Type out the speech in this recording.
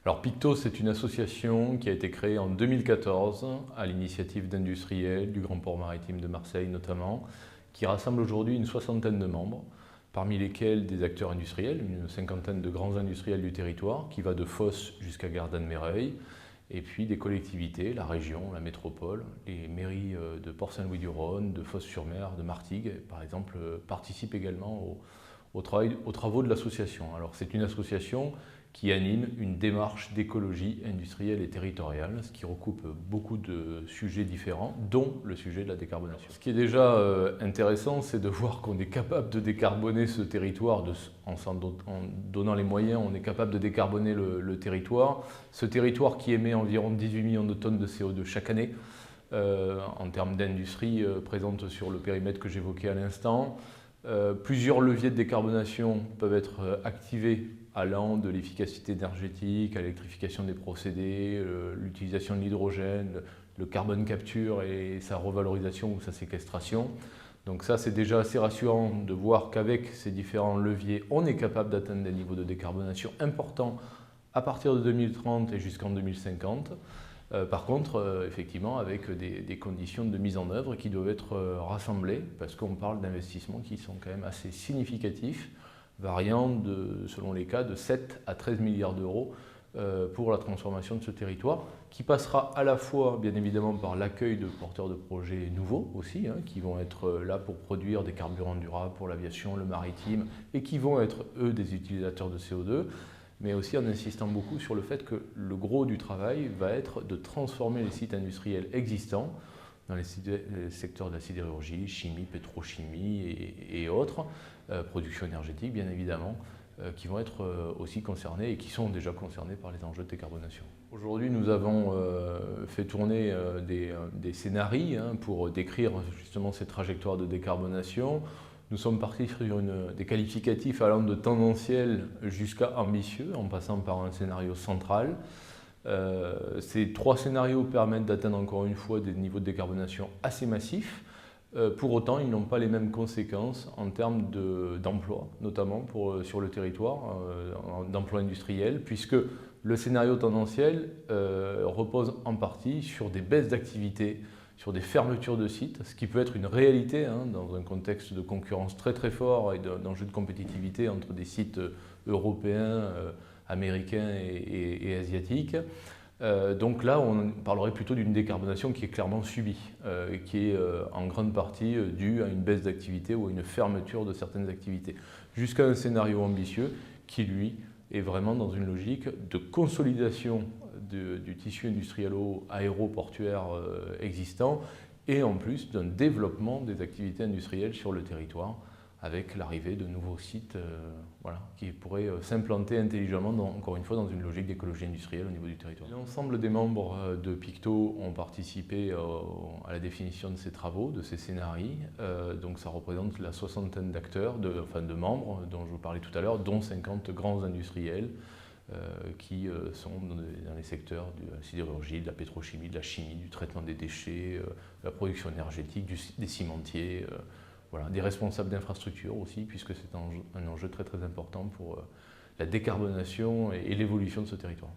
Alors Picto, c'est une association qui a été créée en 2014 à l'initiative d'industriels du Grand Port Maritime de Marseille notamment, qui rassemble aujourd'hui une soixantaine de membres, parmi lesquels des acteurs industriels, une cinquantaine de grands industriels du territoire, qui va de Fos jusqu'à Gardanne-Mereil, et puis des collectivités, la région, la métropole, les mairies de Port-Saint-Louis-du-Rhône, de Fos-sur-Mer, de Martigues, par exemple, participent également aux travaux de l'association. Alors c'est une association qui anime une démarche d'écologie industrielle et territoriale, ce qui recoupe beaucoup de sujets différents, dont le sujet de la décarbonation. Ce qui est déjà intéressant, c'est de voir qu'on est capable de décarboner ce territoire, en donnant les moyens, on est capable de décarboner le territoire. Ce territoire qui émet environ 18 millions de tonnes de CO2 chaque année, en termes d'industrie présente sur le périmètre que j'évoquais à l'instant. Plusieurs leviers de décarbonation peuvent être activés allant de l'efficacité énergétique à l'électrification des procédés, l'utilisation de l'hydrogène, le carbone capture et sa revalorisation ou sa séquestration. Donc ça, c'est déjà assez rassurant de voir qu'avec ces différents leviers, on est capable d'atteindre des niveaux de décarbonation importants à partir de 2030 et jusqu'en 2050. Par contre, effectivement, avec des conditions de mise en œuvre qui doivent être rassemblées, parce qu'on parle d'investissements qui sont quand même assez significatifs, variant selon les cas de 7 à 13 milliards d'euros pour la transformation de ce territoire, qui passera à la fois, bien évidemment, par l'accueil de porteurs de projets nouveaux aussi, qui vont être là pour produire des carburants durables pour l'aviation, le maritime, et qui vont être, eux, des utilisateurs de CO2, mais aussi en insistant beaucoup sur le fait que le gros du travail va être de transformer les sites industriels existants dans les secteurs de la sidérurgie, chimie, pétrochimie et autres, production énergétique bien évidemment, qui vont être aussi concernés et qui sont déjà concernés par les enjeux de décarbonation. Aujourd'hui, nous avons fait tourner des scénarios pour décrire justement ces trajectoires de décarbonation. Nous sommes partis sur des qualificatifs allant de tendanciel jusqu'à ambitieux, en passant par un scénario central. Ces trois scénarios permettent d'atteindre encore une fois des niveaux de décarbonation assez massifs. Pour autant, ils n'ont pas les mêmes conséquences en termes d'emploi, notamment sur le territoire, d'emploi industriel, puisque le scénario tendanciel repose en partie sur des baisses d'activité, sur des fermetures de sites, ce qui peut être une réalité dans un contexte de concurrence très très fort et d'enjeux de compétitivité entre des sites européens, américains et asiatiques. Donc là, on parlerait plutôt d'une décarbonation qui est clairement subie, qui est en grande partie due à une baisse d'activité ou à une fermeture de certaines activités, jusqu'à un scénario ambitieux qui, lui, est vraiment dans une logique de consolidation du tissu industriel-aéroportuaire existant et en plus d'un développement des activités industrielles sur le territoire avec l'arrivée de nouveaux sites qui pourraient s'implanter intelligemment, encore une fois, dans une logique d'écologie industrielle au niveau du territoire. L'ensemble des membres de Picto ont participé à la définition de ces travaux, de ces scénarios. Donc ça représente la soixantaine d'acteurs, de membres dont je vous parlais tout à l'heure, dont 50 grands industriels qui sont dans les secteurs de la sidérurgie, de la pétrochimie, de la chimie, du traitement des déchets, de la production énergétique, des cimentiers, des responsables d'infrastructures aussi, puisque c'est un enjeu très très important pour la décarbonation et l'évolution de ce territoire.